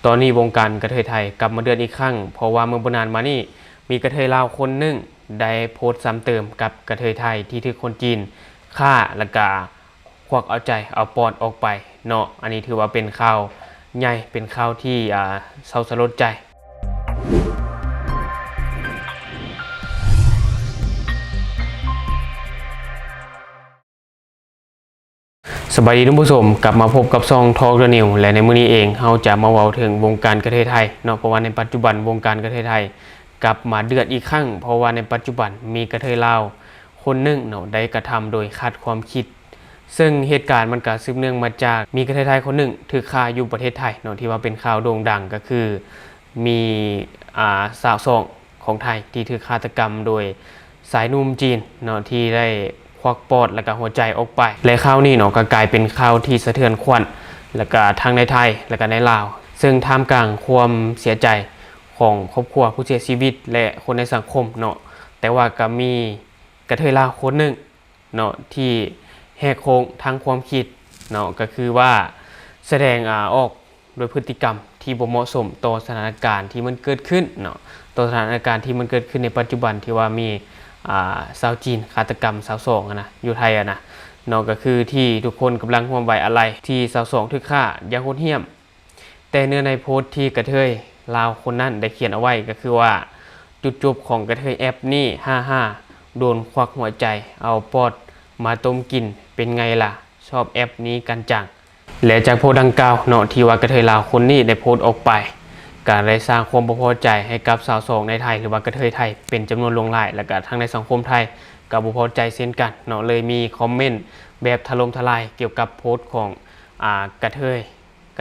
ตอนนี้วงการกระเทยไทยกลับมาเดือดอีกครั้งเพราะว่าเมื่อบนานมานี่มีกระเทยลาวคนหนึ่งได้โพสต์ซ้ำเติมกับกระเทยไทยที่ถูกคนจีนฆ่าและกาควักเอาใจเอาปอดออกไปเนาะอันนี้ถือว่าเป็นข่าวใหญ่เป็นข่าวที่เศร้าสลดใจสบายดีทุกผู้ชมกลับมาพบกับซองทอล์กเดอะนิวและในมื้อนี้เองเราจะมาเว้าถึงวงการกระเทยไทยเนาะเพราะว่าในปัจจุบันวงการกระเทยไทยกลับมาเดือดอีกครั้งเพราะว่าในปัจจุบันมีกระเทยลาวคนหนึ่งเนาะได้กระทำโดยขาดความคิดซึ่งเหตุการณ์มันก็สืบเนื่องมาจากมีกระเทยไทยคนหนึ่งถูกฆ่าอยู่ประเทศไทยเนาะที่ว่าเป็นข่าวโด่งดังก็คือมีสาวสองของไทยที่ถูกฆาตกรรมโดยสายนุ่มจีนเนาะที่ได้ควักปอดและก็หัวใจออกไปและข่าวนี้เนาะก็กลายเป็นข่าวที่สะเทือนขวัญและก็ทั้งในไทยและก็ในลาวซึ่งท่ามกลางความเสียใจของครอบครัวผู้เสียชีวิตและคนในสังคมเนาะแต่ว่าก็มีกระเทยลาวคนหนึ่งเนาะที่แหกโค้งทางความคิดเนาะก็คือว่าแสดงออกโดยพฤติกรรมที่บ่เหมาะสมต่อสถานการณ์ที่มันเกิดขึ้นเนาะต่อสถานการณ์ที่มันเกิดขึ้นในปัจจุบันที่ว่ามีชาวจีนฆาตกรรมชาวสองนะอยู่ไทยนะเนาะก็คือที่ทุกคนกำลังร่วมไว้อะไรที่ชาวสองถูกฆ่าอย่างโหดเหี้ยมแต่เนื้อในโพสต์ที่กระเทยลาวคนนั้นได้เขียนเอาไว้ก็คือว่าจุดจบของกระเทยแอปนี่55โดนควักหัวใจเอาปอดมาต้มกินเป็นไงล่ะชอบแอปนี้กันจังและจากโพสต์ดังกล่าวเนาะที่ว่ากระเทยลาวคนนี้ได้โพสต์ออกไปการได้สร้างความบ่พอใจให้กับสาวสองในไทยหรือว่ากระเทยไทยเป็นจำนวนหลงหลายและก็ทั้งในสังคมไทยก็บ่พอใจเช่นกันเนาะเลยมีคอมเมนต์แบบถล่มทลายเกี่ยวกับโพสต์ของกระเ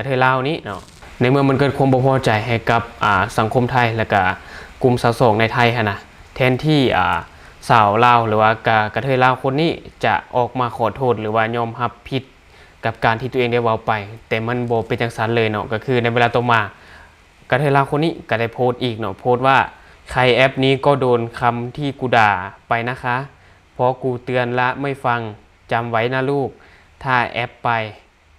ทยลาวนี้เนาะในเมื่อมันเกิดความบ่พอใจให้กับสังคมไทยและก็กลุ่มสาวสองในไทยนะแทนที่สาวลาวหรือว่ากระเทยลาวคนนี้จะออกมาขอโทษหรือว่ายอมรับผิดกับการที่ตัวเองได้เว้าไปแต่มันบ่เป็นจังซั่นเลยเนาะก็คือในเวลาต่อมากระเทยลาวคนนี้ก็ได้โพสต์อีกเนาะโพสต์ว่าใครแอปนี้ก็โดนคำที่กูด่าไปนะคะเพราะกูเตือนละไม่ฟังจำไว้นะลูกถ้าแอปไป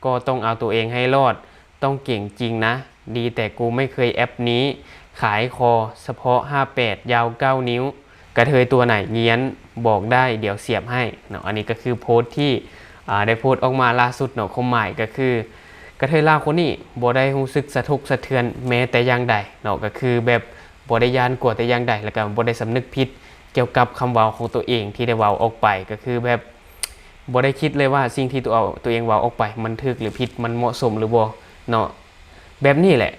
ก็ต้องเอาตัวเองให้รอดต้องเก่งจริงนะดีแต่กูไม่เคยแอปนี้ขายคอเฉพาะ58ยาว9นิ้วกระเทยตัวไหนเงี้ยนบอกได้เดี๋ยวเสียบให้เนาะอันนี้ก็คือโพสต์ที่ได้โพสต์ออกมาล่าสุดเนาะความหมายก็คือกระเทยลาวคนนี้บ่ได้รู้สึกสะทกสะเทือนแม้แต่อย่างใดเนาะก็คือแบบบ่ได้ย้านกลัวแต่อย่างใดแล้วก็บ่ได้สำนึกผิดเกี่ยวกับคำเว้าของตัวเองที่ได้เว้าออกไปก็คือแบบบ่ได้คิดเลยว่าสิ่งที่ตัวเองเว้าออกไปมันถูกหรือผิดมันเหมาะสมหรือบ่เนาะแบบนี้แหละ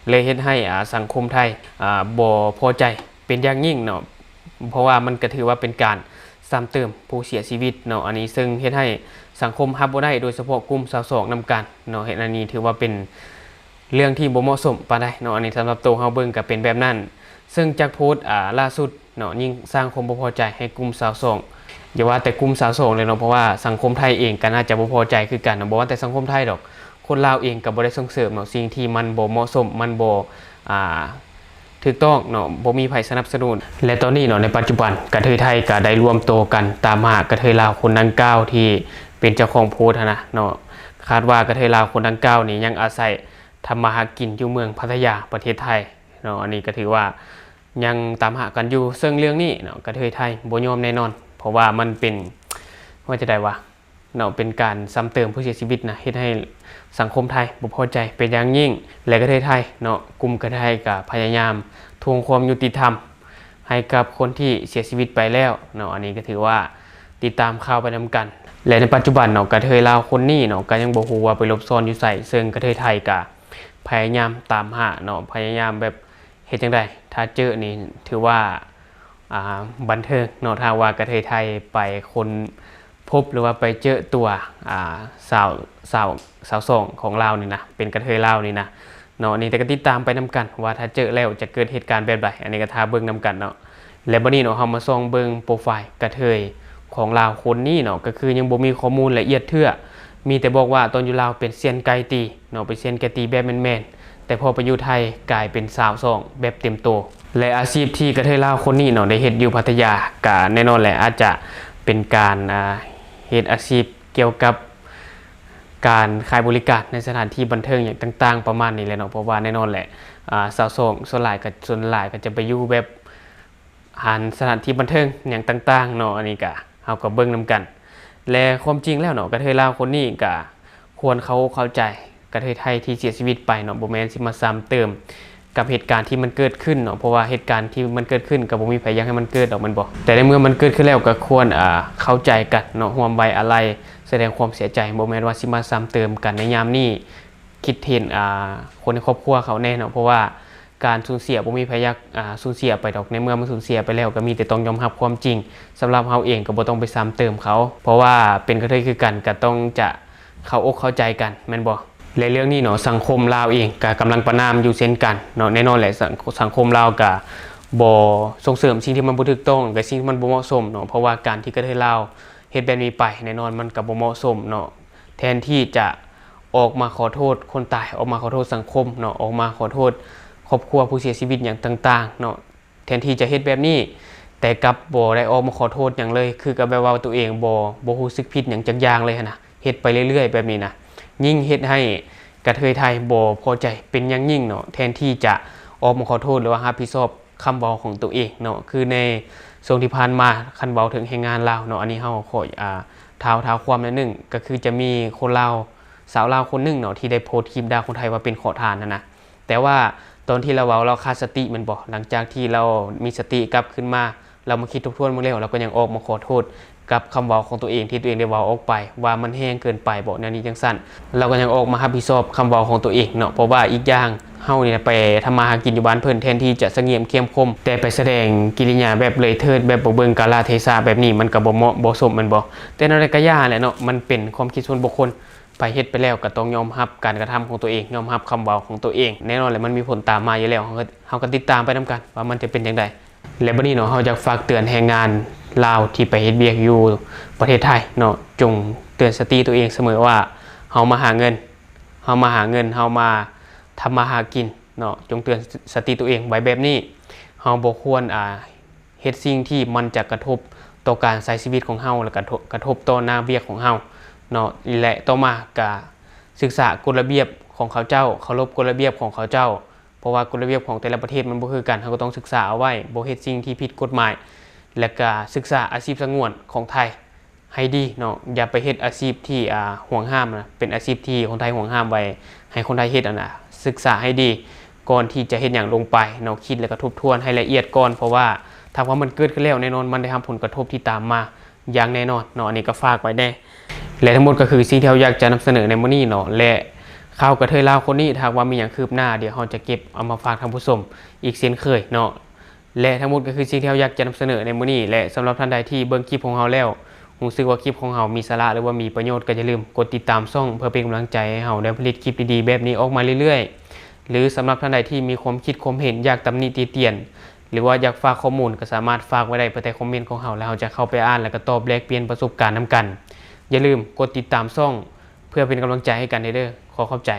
เลยเฮ็ดให้สังคมไทยบ่พอใจเป็นอย่างยิ่งเนาะเพราะว่ามันก็ถือว่าเป็นการซ้ำเติมผู้เสียชีวิตเนาะอันนี้ซึ่งเฮ็ดให้สังคมรับบ่ได้โดยเฉพาะกลุ่มสาวสองนำกันเนาะเฮ็ดอันนี้ถือว่าเป็นเรื่องที่บ่เหมาะสมปานใดเนาะอันนี้สำหรับตัวเฮาเบิ่งก็เป็นแบบนั้นซึ่งจากโพสต์ล่าสุดเนาะยิ่งสร้างความบ่พอใจให้กลุ่มสาวสองอย่าว่าแต่กลุ่มสาวสองเลยเนาะเพราะว่าสังคมไทยเองก็น่าจะบ่พอใจคือกันเนาะบ่ว่าแต่สังคมไทยดอกคนลาวเองก็บ่ได้ส่งเสริมเนาะสิ่งที่มันบ่เหมาะสมมันบ่ถูกต้องเนาะบ่มีไผสนับสนุนและตอนนี้เนาะในปัจจุบันกระเทยไทยก็ได้รวมตัวกันตามหากระเทยลาวคนดังกล่าวที่เป็นเจ้าของโพสต์นะเนาะคาดว่ากระเทยลาวคนดังกล่าวนี้ยังอาศัยทำมาหากินอยู่เมืองพัทยาประเทศไทยเนาะอันนี้ก็ถือว่ายังตามหากันอยู่ซึ่งเรื่องนี้เนาะกระเทยไทยบ่ยอมแน่นอนเพราะว่ามันเป็นว่าจะได้ว่าเนาะเป็นการซ้ำเติมผู้เสียชีวิตนะเฮ็ดให้สังคมไทยบ่พอใจเป็นอย่างยิ่งและกระเทยไทยเนาะกลุ่มกระเทยก็พยายามทวงความยุติธรรมให้กับคนที่เสียชีวิตไปแล้วเนาะอันนี้ก็ถือว่าติดตามข่าวไปนำกันและในปัจจุบันเนาะกระเทยลาวคนนี้เนาะก็ยังบ่ฮู้ว่าไปหลบซ่อนอยู่ไสซึ่งกระเทยไทยก็พยายามตามหาเนาะพยายามแบบเฮ็ดจังได๋ถ้าเจอนี่ถือว่าบันเทิงเนาะถ้าว่ากระเทยไทยไปคนพบหรือว่าไปเจอตัวสาวสองของลาวนี่นะเป็นกระเทยลาวนี่นะเนาะนี่แต่ก็ติดตามไปนำกันว่าถ้าเจอแล้วจะเกิดเหตุการณ์แบบใดอันนี้ก็ท่าเบิ่งนำกันเนาะและบัดนี้เนาะเฮามาส่องเบิ่งโปรไฟล์กระเทยของลาวคนนี้เนาะก็คือยังบ่มีข้อมูลละเอียดเทื่อมีแต่บอกว่าตอนอยู่ลาวเป็นเซียนไก่ตีเนาะเป็นเซียนไก่ตีแบบแม่นๆแต่พอไปอยู่ไทยกลายเป็นสาวสองแบบเต็มโตและอาชีพที่กระเทยลาวคนนี้เนาะได้เฮ็ดอยู่พัทยาก็แน่นอนแหละอาจจะเป็นการเฮ็ดอาชีพเกี่ยวกับ การขายบริการในสถานที่บันเทิงอย่างต่างๆประมาณนี้แหละเนาะเพราะว่าแน่นอนแหละสาวโสดส่วนหลายก็จะไปอยู่แบบสถานที่บันเทิงอย่างต่างๆเนาะอันนี้ก็เฮาก็เบิ่งนํกันและความจริงแล้วเนาะกระเทยลาวคนนี้ก็ควรเขาเข้าใจกระเทยไทยที่เสียชีวิตไปเนาะบ่แม่นสิมาซ้ำเติมกับเหตุการณ์ที่มันเกิดขึ้นเนาะเพราะว่าเหตุการณ์ที่มันเกิดขึ้นก็บ่มีไผอยากให้มันเกิดดอกมันบ่แต่ในเมื่อมันเกิดขึ้นแล้วก็ควรเข้าใจกันเนาะร่วมไว้อาลัยแสดงความเสียใจบ่แม่นว่าสิมาซ้ำเติมกันในยามนี้คิดเห็นคนในครอบครัวเขาแน่เนาะเพราะว่าการสูญเสียบ่มีไผอยากสูญเสียไปดอกในเมื่อมันสูญเสียไปแล้วก็มีแต่ต้องยอมรับความจริงสำหรับเฮาเองก็บ่ต้องไปซ้ำเติมเขาเพราะว่าเป็นกระเทยคือกันก็ต้องจะเข้าอกเข้าใจกันแม่นบ่ในเรื่องนี้เนาะสังคมลาวเองก็กำลังประนามอยู่เช่นกันเนาะแน่นอนแหละสังคมลาวก็บ่ส่งเสริมสิ่งที่มันบ่ถูกต้องกับสิ่งที่มันบ่เหมาะสมเนาะเพราะว่าการที่กระเทยลาวเฮ็ดแบบนี้ไปแน่นอนมันก็บ่เหมาะสมเนาะแทนที่จะออกมาขอโทษคนตายออกมาขอโทษสังคมเนาะออกมาขอโทษครอบครัวผู้เสียชีวิตอย่างต่างๆเนาะแทนที่จะเฮ็ดแบบนี้แต่กลับบ่ได้ออกมาขอโทษหยังเลยคือก็แบบว่าตัวเองบ่รู้สึกผิดหยังจักอย่างเลยนะเฮ็ดไปเรื่อยๆแบบนี้นะยิ่งเฮ็ดให้กระเทยไทยบ่พอใจเป็นอย่างยิ่งเนาะแทนที่จะออกมาขอโทษหรือว่ารับผิดชอบคำเว้าของตัวเองเนาะคือในช่วงที่ผ่านมาคันเว้าถึงแรงงานลาวเนาะอันนี้เฮาขอเท้าความนิดนึงก็คือจะมีคนลาวสาวลาวคนนึงเนาะที่ได้โพสต์คลิปด่าคนไทยว่าเป็นขอทานนะแต่ว่าตอนที่เราเว้าเราขาดสติมันบ่หลังจากที่เรามีสติกลับขึ้นมาเรามาคิดทบทวนมื้อแล้วเราก็ยังออกมาขอโทษกับคำเว้าของตัวเองที่ตัวเองได้เว้าออกไปว่ามันแห้งเกินไปบ่แนวนี้จังซั่นเราก็ยังออกมารับผิดชอบคำเว้าของตัวเองเนาะเพราะว่าอีกอย่างเฮานี่ไปทำมาหากินอยู่บ้านเพิ่นแทนที่จะเสงี่ยมเข้มคมแต่ไปแสดงกิริยาแบบเลยเถิดแบบบ่เบิ่งกาลเทศะแบบนี้มันก็บ่เหมาะบ่สมมันบ่แต่นั่นก็ย่าแหละเนาะมันเป็นความคิดส่วนบุคคลไปเฮ็ดไปแล้วก็ต้องยอมรับการกระทำของตัวเองยอมรับคำเว้าของตัวเองแน่นอนแหละมันมีผลตามมาอยู่แล้วเฮาก็ติดตามไปนํกันว่ามันจะเป็นจังไดและบัดนี้เนาะเฮาอยากฝากเตือนแรงงานลาวที่ไปเฮ็ดเวียกอยู่ประเทศไทยเนาะจงเตือนสติตัวเองเสมอว่าเฮามาหาเงินเฮามาทำมาหากินเนาะจงเตือนสติตัวเองไว้แบบนี้เฮาบ่ควรเฮ็ดสิ่งที่มันจะกระทบต่อการใช้ชีวิตของเฮาและกระทบต่อหน้าเวียกของเฮาเนาะและต่อมาก็ศึกษากฎระเบียบของเขาเจ้าเคารพกฎระเบียบของเขาเจ้าเพราะว่ากฎระเบียบของแต่ละประเทศมันบ่คือกันเฮาก็ต้องศึกษาเอาไว้บ่เฮ็ดสิ่งที่ผิดกฎหมายและก็ศึกษาอาชีพสงวนของไทยให้ดีเนาะอย่าไปเฮ็ดอาชีพที่ห่วงห้ามนะเป็นอาชีพที่คนไทยห่วงห้ามไว้ให้คนไทยเฮ็ดศึกษาให้ดีก่อนที่จะเฮ็ดหยังลงไปเนาะคิดแล้วก็ทบทวนให้ละเอียดก่อนเพราะว่าถ้าว่ามันเกิดขึ้นแล้วแน่นอนมันได้ทำผลกระทบที่ตามมาอย่างแน่นอนเนาะอันนี้ก็ฝากไว้ได้และทั้งหมดก็คือสิ่งที่เราอยากจะนำเสนอในมื้อนี้เนาะและข่าวกระเทยลาวคนนี้ถ้าว่ามีหยังคืบหน้าเดี๋ยวเราจะเก็บเอามาฝากท่านผู้ชมอีกเช่นเคยเนาะและทั้งหมดก็คือสิ่งที่เราอยากจะนำเสนอในมื้อนี้และสำหรับท่านใดที่เบิ่งคลิปของเราแล้วรู้สึกว่าคลิปของเรามีสาระหรือว่ามีประโยชน์ก็อย่าลืมกดติดตามช่องเพื่อเป็นกำลังใจให้เราได้ผลิตคลิปดีๆแบบนี้ออกมาเรื่อยๆหรือสำหรับท่านใดที่มีความคิดความเห็นอยากตำหนิติเตียนหรือว่าอยากฝากข้อมูลก็สามารถฝากไว้ได้ภายใต้คอมเมนต์ของเราแล้วเราจะเข้าไปอ่านแล้วก็ตอบแลกเปลี่ยนประสบการณ์นำกันอย่าลืมกดติดตามช่องเพื่อเป็นกำลังใจให้กันเด้อขอขอบใจ